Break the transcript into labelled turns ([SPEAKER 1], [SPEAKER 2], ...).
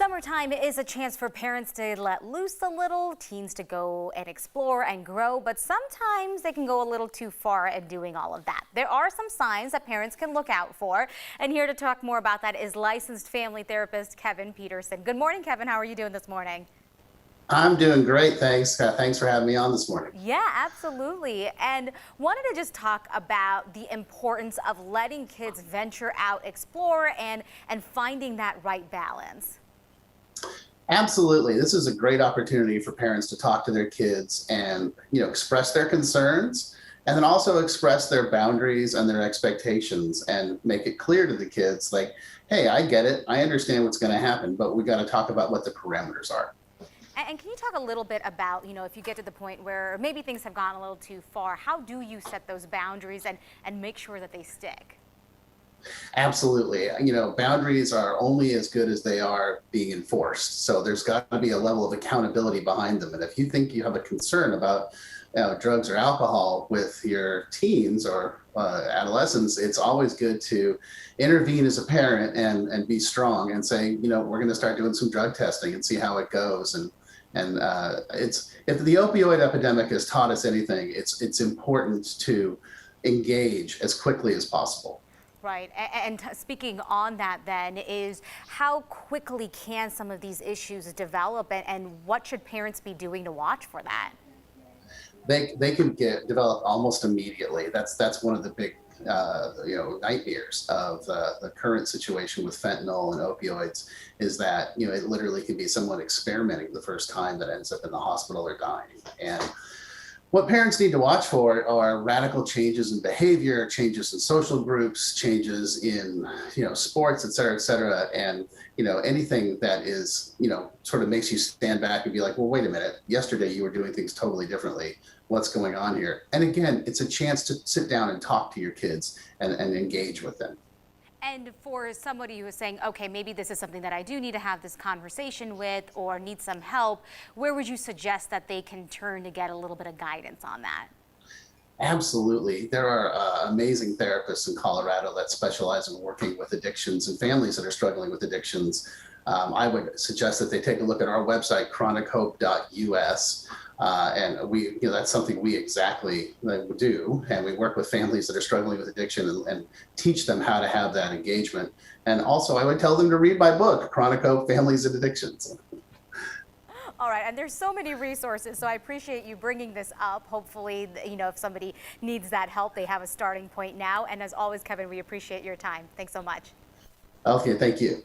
[SPEAKER 1] Summertime is a chance for parents to let loose a little, teens to go and explore and grow, but sometimes they can go a little too far in doing all of that. There are some signs that parents can look out for, and here to talk more about that is licensed family therapist Kevin Petersen. Good morning, Kevin. How are you doing this morning?
[SPEAKER 2] I'm doing great, thanks. Thanks for having me on this morning.
[SPEAKER 1] Yeah, absolutely. And wanted to just talk about the importance of letting kids venture out, explore, and finding that right balance.
[SPEAKER 2] Absolutely. This is a great opportunity for parents to talk to their kids and, express their concerns and then also express their boundaries and their expectations and make it clear to the kids like, hey, I get it. I understand what's going to happen, but we got to talk about what the parameters are.
[SPEAKER 1] And can you talk a little bit about, if you get to the point where maybe things have gone a little too far, how do you set those boundaries and make sure that they stick?
[SPEAKER 2] Absolutely. Boundaries are only as good as they are being enforced. So there's got to be a level of accountability behind them. And if you think you have a concern about drugs or alcohol with your teens or adolescents, it's always good to intervene as a parent and be strong and say, we're going to start doing some drug testing and see how it goes. And it's if the opioid epidemic has taught us anything, it's important to engage as quickly as possible.
[SPEAKER 1] Right. And speaking on that then is how quickly can some of these issues develop and what should parents be doing to watch for that?
[SPEAKER 2] They can develop almost immediately. That's one of the big nightmares of the current situation with fentanyl and opioids is that it literally can be someone experimenting the first time that ends up in the hospital or dying. And what parents need to watch for are radical changes in behavior, changes in social groups, changes in sports, et cetera, and anything that is sort of makes you stand back and be like, well, wait a minute, yesterday you were doing things totally differently. What's going on here? And again, it's a chance to sit down and talk to your kids and engage with them.
[SPEAKER 1] And for somebody who is saying, okay, maybe this is something that I do need to have this conversation with or need some help, where would you suggest that they can turn to get a little bit of guidance on that?
[SPEAKER 2] Absolutely. There are amazing therapists in Colorado that specialize in working with addictions and families that are struggling with addictions. I would suggest that they take a look at our website, chronichope.us. And that's something we exactly do. And we work with families that are struggling with addiction and teach them how to have that engagement. And also I would tell them to read my book, Chronic Hope, Families and Addictions.
[SPEAKER 1] All right, and there's so many resources, so I appreciate you bringing this up. Hopefully, if somebody needs that help, they have a starting point now. And as always, Kevin, we appreciate your time. Thanks so much.
[SPEAKER 2] Okay, thank you.